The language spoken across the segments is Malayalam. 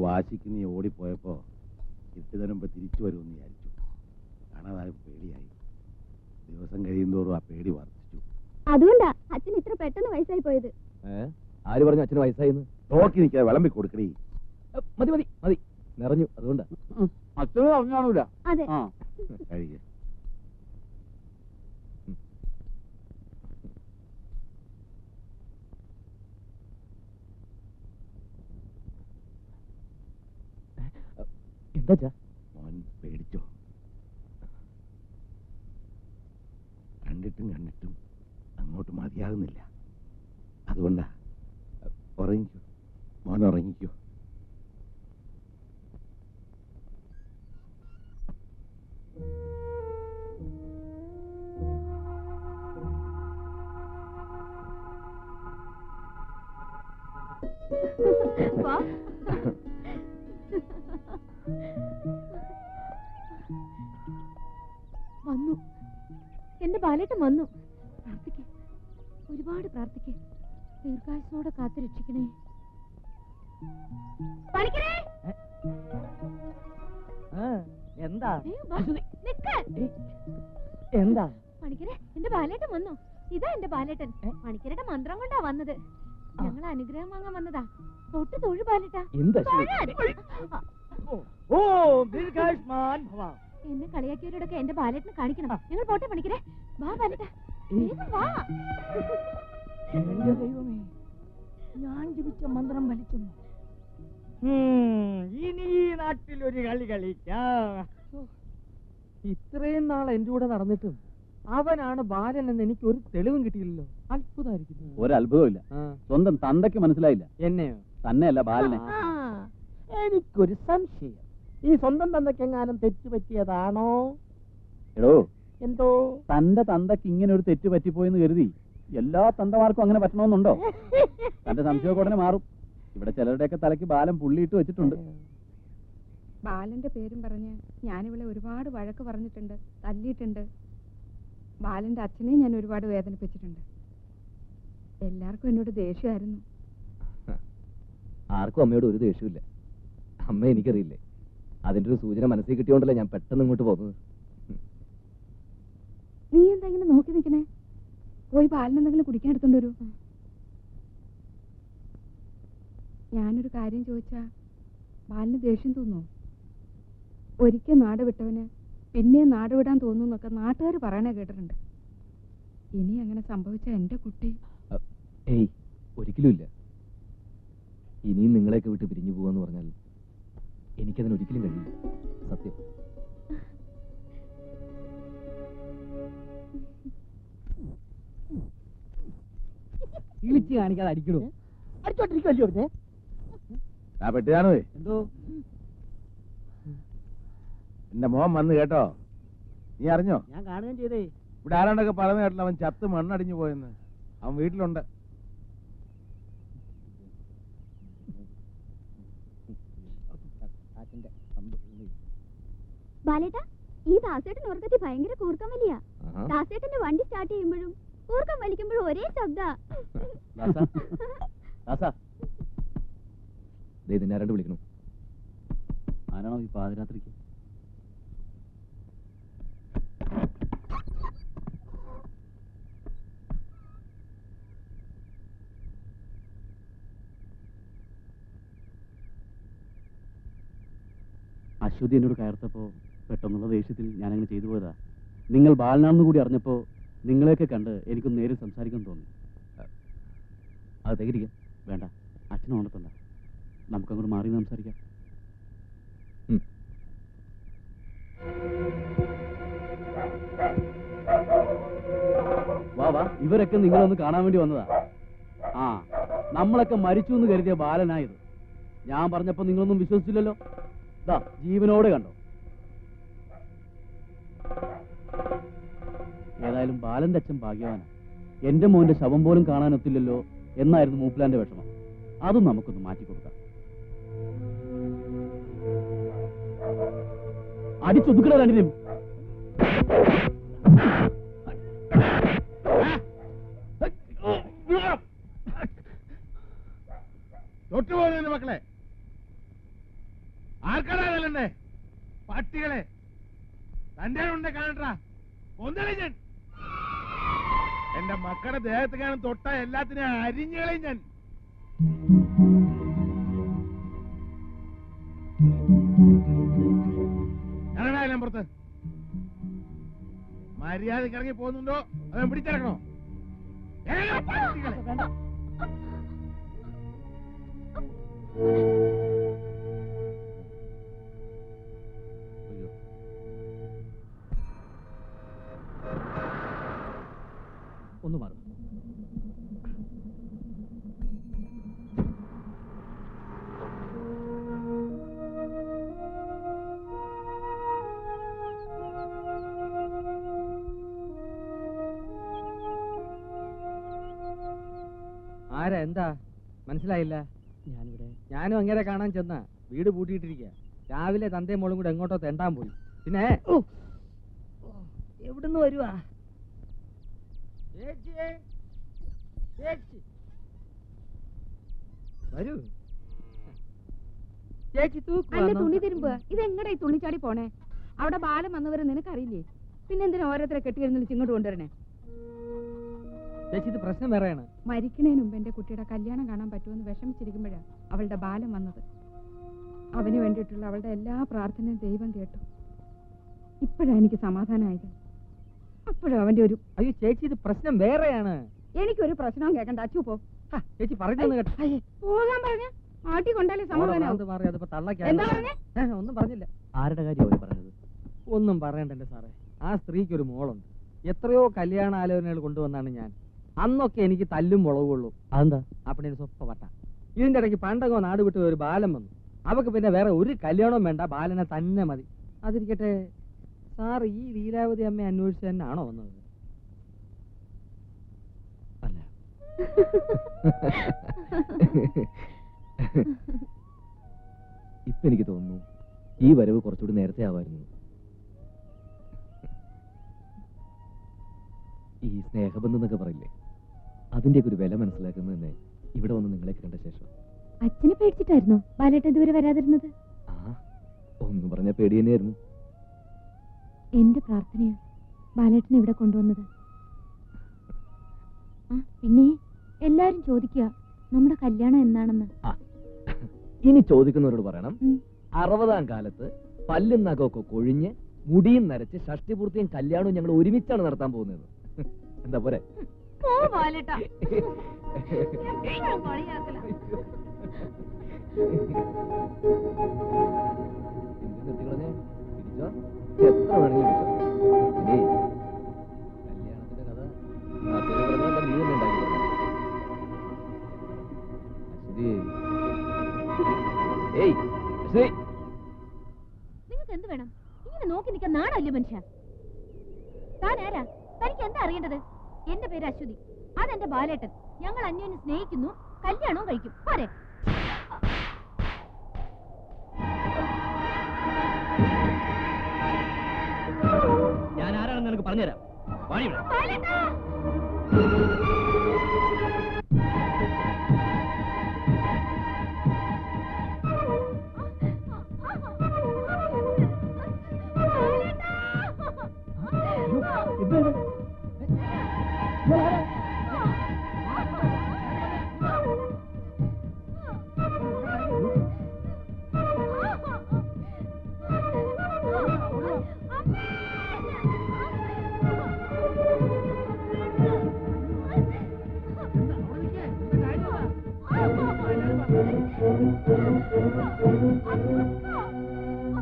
വാശിക്ക് നീ ഓടിപ്പോയപ്പോ ഇട്ടുതരുമ്പോ തിരിച്ചു വരുമെന്ന് വിചാരിച്ചു. കാണാതായ പേടിയായി. ദിവസം കഴിയുന്തോറും ആ പേടി വർദ്ധിച്ചു. അതുകൊണ്ടാ അച്ഛൻ ഇത്ര പെട്ടെന്ന് വയസ്സായി പോയത്. ആര് പറഞ്ഞു അച്ഛന് വയസ്സായിന്ന്? നോക്കി നിൽക്കാതെ വിളമ്പി കൊടുക്കണേ. മതി മതി മതി, നിറഞ്ഞു. അതുകൊണ്ടാ അച്ഛനും അറിഞ്ഞാണൂല. അതെ. കഴിക്കുക. എന്താ മോൻ പേടിച്ചോ? കണ്ടിട്ടും അങ്ങോട്ട് മതിയാകുന്നില്ല. അതുകൊണ്ടാ. ഉറങ്ങിക്കോ മോൻ, ഉറങ്ങിക്കോ. വന്നു, എന്റെ ബാലേട്ടൻ വന്നു. പ്രാർത്ഥിക്കേ, ഒരുപാട് പ്രാർത്ഥിക്കേ. ദീർഘായുസ്സോടെ കാത്തു രക്ഷിക്കണേ. എന്താ എന്താ പണിക്കരെ, എന്റെ ബാലേട്ടൻ വന്നു. ഇതാ എന്റെ ബാലേട്ടൻ. പണിക്കരുടെ മന്ത്രം കൊണ്ടാ വന്നത്. ഞങ്ങൾ അനുഗ്രഹം വാങ്ങാൻ വന്നതാ. തൊട്ട് തൊഴു ബാലേട്ടാ. എന്നെ കളിയാക്കിയവരോടൊക്കെ എന്റെ ബാലേട്ടനെ കാണിക്കണം. ഞങ്ങൾ പോട്ടെ പണിക്കരെ. വാ ബാലേട്ടാ, വാ. എന്റെ ദൈവമേ, ഞാൻ ജപിച്ച മന്ത്രം വലിച്ചു. ഇനി ഈ നാട്ടിലൊരു കളി കളിക്കാം. ഇത്രയും നാൾ എന്റെ കൂടെ നടന്നിട്ടും അവനാണ് ബാലൻ എന്ന് എനിക്ക് ഒരു തെളിവും കിട്ടിയില്ലല്ലോ. അത്ഭുതമായിരിക്കുന്നു. ഒരത്ഭുതമില്ല. സ്വന്തം തന്തയ്ക്ക് മനസ്സിലായില്ല. എന്നെയോ? തന്നെയല്ല, ബാലനെ. എനിക്കൊരു സംശയം. ഈ സ്വന്തം തന്തയ്ക്കെങ്ങാനും തെറ്റുപറ്റിയതാണോ? എടോ, എന്തോ തന്റെ തന്തയ്ക്ക് ഇങ്ങനെ ഒരു തെറ്റ് പറ്റിപ്പോയെന്ന് കരുതി എല്ലാ തന്തമാർക്കും അങ്ങനെ പറ്റണമെന്നുണ്ടോ? തന്റെ സംശയമൊക്കെ ഉടനെ മാറും. ഇവിടെ ചിലരുടെയൊക്കെ തലയ്ക്ക് ബാലൻ പുള്ളിയിട്ട് വെച്ചിട്ടുണ്ട്. ബാലന്റെ പേരും പറഞ്ഞ് ഞാനിവിടെ ഒരുപാട് വഴക്ക് പറഞ്ഞിട്ടുണ്ട്, തല്ലിയിട്ടുണ്ട്. ബാലന്റെ അച്ഛനെയും ഞാൻ ഒരുപാട് വേദനിപ്പിച്ചിട്ടുണ്ട്. എല്ലാവർക്കും എന്നോട് ദേഷ്യമായിരുന്നു. ആർക്കും അമ്മയോട് ഒരു ദേഷ്യമില്ല. അമ്മ എനിക്കറിയില്ലേ. അതിന്റെ ഒരു സൂചന മനസ്സിൽ കിട്ടിയോണ്ടല്ലേ ഞാൻ പെട്ടെന്ന് ഇങ്ങോട്ട് പോകുന്നത്. നീ എന്താ ഇങ്ങനെ നോക്കി നിൽക്കണേ? പോയി ബാലനെന്തെങ്കിലും കുടിക്കാൻ എടുത്തോണ്ട് വരൂ. ഞാനൊരു കാര്യം ചോദിച്ചാ ബാലിന് ദേഷ്യം തോന്നുമോ? ഒരിക്കൽ നാട് വിട്ടവന് പിന്നെ നാട് വിടാൻ തോന്നുന്നൊക്കെ നാട്ടുകാർ പറയണ കേട്ടിട്ടുണ്ട്. ഇനി അങ്ങനെ സംഭവിച്ച എന്റെ കുട്ടി. ഏയ്, ഒരിക്കലും ഇല്ല. ഇനിയും നിങ്ങളെയൊക്കെ വിട്ട് പിരിഞ്ഞു പോവാന്ന് പറഞ്ഞാൽ എനിക്കതിന് ഒരിക്കലും കഴിയില്ല. സത്യം. ഇളിച്ച് കാണിക്കാതെ അടിക്കണോ? അടിച്ചോണ്ടിരിക്കുമല്ലോ. ആ പെട്ടിയാണോ? എന്തോ എന്റെ മോൻ വന്ന് കേട്ടോ. നീ അറിഞ്ഞോ? ഞാൻ കാണുകയും ചെയ്തേ. ഇവിടെ ആരാണ്ടൊക്കെ പറഞ്ഞു കേട്ടില്ല, അവൻ ചത്ത് മണ്ണടിഞ്ഞു പോയെന്ന്. അവൻ വീട്ടിലുണ്ട്. ബാലേട്ടാ, ഈ ദാസേട്ടൻ ഉറക്കത്തിൽ ഭയങ്കര കൂർക്കം വലിയ. ദാസേട്ടന്റെ വണ്ടി സ്റ്റാർട്ട് ചെയ്യുമ്പോഴും കൂർക്കം വലിക്കുമ്പോഴും ഒരേ ശബ്ദ. ഇതിനാരണ്ട് വിളിക്കണം. ആരാണോ ഈ പാതിരാത്രിക്ക്? അശ്വതി എന്നോട് കയർത്തപ്പോ പെട്ടെന്നുള്ള ദേഷ്യത്തിൽ ഞാനങ്ങനെ ചെയ്തു പോയതാ. നിങ്ങൾ ബാലനാണെന്ന് കൂടി അറിഞ്ഞപ്പോ നിങ്ങളെയൊക്കെ കണ്ട് എനിക്കൊന്ന് നേരിൽ സംസാരിക്കാൻ തോന്നി. അത് തികരിക്കാം. വേണ്ട, അച്ഛനെ ഉണർത്തണ്ട. നമുക്കങ്ങോട്ട് മാറി സംസാരിക്കാം. വാ വാ, ഇവരൊക്കെ നിങ്ങളൊന്ന് കാണാൻ വേണ്ടി വന്നതാ. ആ, നമ്മളൊക്കെ മരിച്ചു എന്ന് കരുതിയ ബാലനായത്. ഞാൻ പറഞ്ഞപ്പോ നിങ്ങളൊന്നും വിശ്വസിച്ചില്ലല്ലോ. ദാ ജീവനോടെ കണ്ടോ. ഏതായാലും ബാലന്റെ അച്ഛൻ ഭാഗ്യവാനാ. എന്റെ മോന്റെ ശവം പോലും കാണാനൊത്തില്ലല്ലോ എന്നായിരുന്നു മൂപ്പിലാന്റെ വിഷമം. അതും നമുക്കൊന്ന് മാറ്റിക്കൊടുക്കാം. അടിച്ചൊതുക്കണ രണ്ടിനും. തൊട്ടുപോകുന്ന മക്കളെ, ആർക്കടാ തല്ലണ്ടേ? പട്ടികളെ തന്റെ ഉണ്ട് കാണട്ടാ, കൊന്നളെ ഞാൻ. എന്റെ മക്കളുടെ ദേഹത്ത് കാണും തൊട്ട എല്ലാത്തിനെയും അരിഞ്ഞുകളയും ഞാൻ. ഇറങ്ങാൻ പുറത്ത്. മര്യാദക്ക് ഇറങ്ങി പോകുന്നുണ്ടോ അവൻ പിടിച്ചിറക്കണോ? ഒന്ന് മാറും. ആരാ? എന്താ മനസ്സിലായില്ല? ഞാനും അങ്ങനെ കാണാൻ ചെന്ന വീട് പൂട്ടിയിട്ടിരിക്കുക. രാവിലെ തന്തയും മോളും കൂടെ എങ്ങോട്ടോ തെണ്ടാൻ പോയി. പിന്നെ എവിടുന്ന് വരുവാ? വരൂ ചേച്ചി. അല്ല തുണി തിരുമ്പുക. ഇതെങ്ങടാ ഈ തുണിച്ചാടി പോണേ? അവിടെ ബാലം വന്നവരെ നിനക്കറിയില്ലേ? പിന്നെന്തിനാ ഓരോരുത്തരെ കെട്ടിയിരുന്നിച്ച് ഇങ്ങോട്ട് കൊണ്ടുവരണേ? ചേച്ചി ഇത് പ്രശ്നം വേറെയാണ്. മരിക്കണേന് മുമ്പ് എന്റെ കുട്ടിയുടെ കല്യാണം കാണാൻ പറ്റുമെന്ന് വിഷമിച്ചിരിക്കുമ്പോഴാ അവളുടെ ബാലം വന്നത്. അവന് വേണ്ടിയിട്ടുള്ള അവളുടെ എല്ലാ പ്രാർത്ഥനയും ദൈവം കേട്ടു. ഇപ്പോഴാ എനിക്ക് സമാധാനമായത്. അപ്പോഴും അവന്റെ ഒരു അയ്യോ ചേച്ചി ഇത് പ്രശ്നം വേറെയാണ്. എനിക്കൊരു പ്രശ്നവും കേൾക്കണ്ട. അച്ചു പോ. ചേച്ചി പറഞ്ഞു കേട്ടോ. പോകാൻ പറഞ്ഞ ആട്ടി കൊണ്ടാലേ സമാധാനം. എന്താ പറഞ്ഞേ? ഒന്നും പറഞ്ഞില്ല. ആരുടെ കാര്യം അവര് പറഞ്ഞത്? ഒന്നും പറയണ്ട എന്റെ സാറേ. ആ സ്ത്രീക്ക് ഒരു മോളുണ്ട്. എത്രയോ കല്യാണ ആലോചനകൾ കൊണ്ടുവന്നാണ് ഞാൻ. അന്നൊക്കെ എനിക്ക് തല്ലും മുളകുള്ളൂ. അതെന്താ? അപ്പണി സ്വപ്പ വട്ട. ഇതിന്റെ ഇടയ്ക്ക് പണ്ടങ്ങോ നാട് വിട്ട് ഒരു ബാലൻ വന്നു. അവക്ക് പിന്നെ വേറെ ഒരു കല്യാണവും വേണ്ട, ബാലനെ തന്നെ മതി. അതിരിക്കട്ടെ സാർ, ഈ ലീലാവതി അമ്മയെ അന്വേഷിച്ച് തന്നെയാണോ വന്നത്? അല്ല. ഇപ്പൊ എനിക്ക് തോന്നുന്നു ഈ വരവ് കുറച്ചുകൂടി നേരത്തെ ആവായിരുന്നു. ഈ സ്നേഹബന്ധം എന്നൊക്കെ പറയില്ലേ, അതിന്റെയൊക്കെ ഒരു വില മനസ്സിലാക്കുന്നത് തന്നെ ഇവിടെ വന്ന് നിങ്ങളെ കണ്ട ശേഷം. അച്ഛനെ പേടിച്ചിട്ടായിരുന്നോ ബാലേട്ടൻ ഇതുവരെ വരാതിരുന്നത്? ആ, ഒന്നും പറഞ്ഞ പേടി തന്നെയായിരുന്നു. എന്റെ പ്രാർത്ഥനയാ ബാലേട്ടനെ ഇവിടെ കൊണ്ടുവന്നത്. ആ പിന്നെ എല്ലാരും ചോദിക്കുക നമ്മുടെ കല്യാണം എന്നാണെന്ന്. ഇനി ചോദിക്കുന്നവരോട് പറയണം, 60-ാം കാലത്ത് പല്ലും നഖമൊക്കെ കൊഴിഞ്ഞ് മുടിയും നരച്ച് ഷഷ്ടിപൂർത്തിയും കല്യാണവും ഞങ്ങൾ ഒരുമിച്ചാണ് നടത്താൻ പോകുന്നത്. എന്താ പോരെ? എത്ര വേണമെങ്കിലും ഇനി കല്യാണത്തിന്റെ കഥ നീ തന്നെ ഉണ്ടാക്കി. നിങ്ങൾക്ക് എന്ത് വേണം? ഇങ്ങനെ നോക്കി നിൽക്കാൻ നാടല്ലേ മനുഷ്യ? താൻ ആരാ? തനിക്ക് എന്താ അറിയേണ്ടത്? എന്റെ പേര് അശ്വതി, അതെന്റെ ബാലേട്ടൻ. ഞങ്ങൾ അന്യോന്യം സ്നേഹിക്കുന്നു, കല്യാണവും കഴിക്കും. പോരെ? ഞാൻ ആരാണെന്ന് നിനക്ക് പറഞ്ഞുതരാം.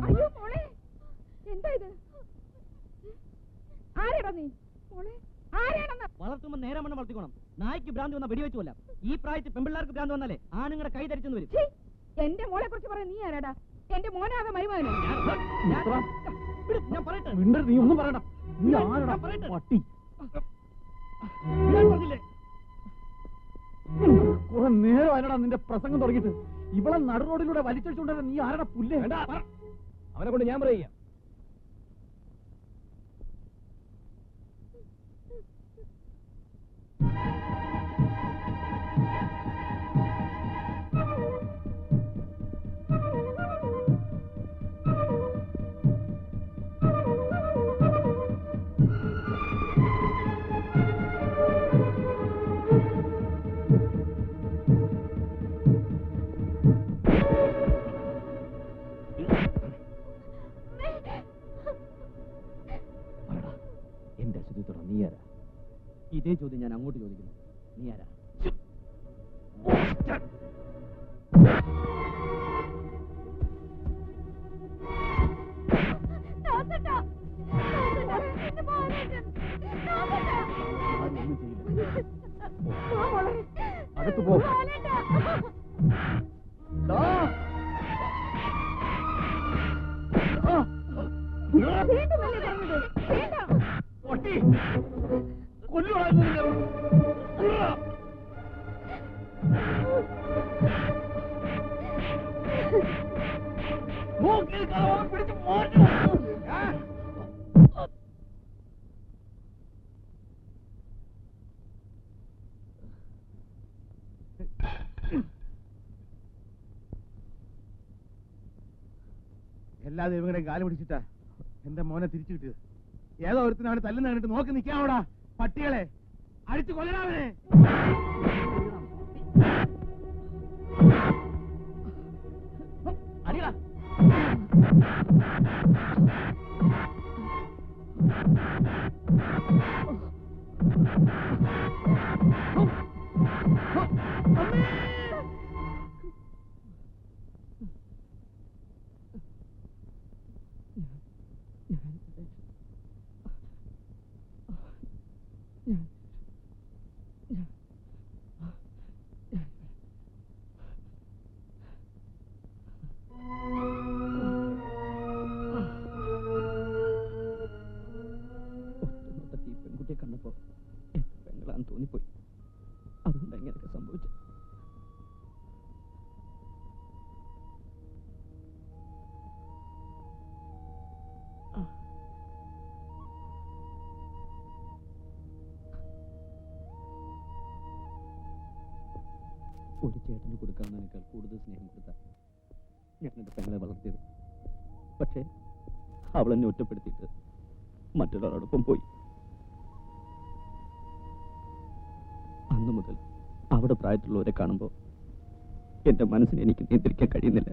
അയ്യോ മോളെ, എന്താ ഇത്? ആരാടാ നീ? മോളെ ആരാണെന്ന്? വളർത്തുമ്പോൾ നേരെ മണ്ണം വളർത്തിക്കോണം. നായ്ക്ക് ഭ്രാന്തി വന്നാൽ വെടിവെച്ചുമല്ല. ഈ പ്രായത്തിൽ പെൺപിള്ളേർക്ക് ഭ്രാന്തി വന്നാലേ ആണുങ്ങളുടെ കൈ ധരിച്ചെന്ന് വരും. എന്റെ മോളെ കുറിച്ച് പറയാൻ നീ ആരാടാ? എന്റെ മോനാകെ മരുമകനോ? ഞാൻ പറയട്ടെ. നീ ഒന്നും പറയണ്ട. നീ ആരാടാ പട്ടി? കുറെ നേരം ആരാടാ നിന്റെ പ്രസംഗം തുടങ്ങിയിട്ട്? ഇവളെ നടു റോഡിലൂടെ വലിച്ചടിച്ചുകൊണ്ടേ നീ ആരാടാ പുല്ലേ? അവനെ കൊണ്ട് ഞാൻ പറയുക. ഇതേ ചോദ്യം ഞാൻ അങ്ങോട്ട് ചോദിക്കുന്നു. നീ ആരാ? ആരും ഒന്നും ചെയ്യില്ല. അകത്ത് പോ. എല്ലാ ദൈവങ്ങളുടെയും കാല് പിടിച്ചിട്ടാ എന്റെ മോനെ തിരിച്ചു കിട്ടിയത്. ഏതോ ഒരുത്തിനാണ് തല്ലുന്ന കണ്ടിട്ട് നോക്കി നിൽക്കാവോടാ പട്ടികളെ. അടിച്ചു കൊല്ലണവനെ. അടിയടാ. പെൺകുട്ടിയെ കണ്ടപ്പോ പെങ്ങളാന്ന് തോന്നിപ്പോയി. അതുകൊണ്ട് എങ്ങനെയൊക്കെ സംഭവിച്ചു. ഒരു ചേട്ടന് കൊടുക്കാവുന്നതിനേക്കാൾ കൂടുതൽ സ്നേഹം കൊടുത്ത ഞാൻ എൻ്റെ പെങ്ങളെ വളർത്തിയത്. പക്ഷേ അവളെന്നെ ഒറ്റപ്പെടുത്തിയിട്ട് മറ്റൊരാളോടൊപ്പം പോയി. അന്നു മുതൽ അവിടെ പ്രായത്തിലുള്ളവരെ കാണുമ്പോൾ എൻ്റെ മനസ്സിനെ എനിക്ക് നിയന്ത്രിക്കാൻ കഴിയുന്നില്ല.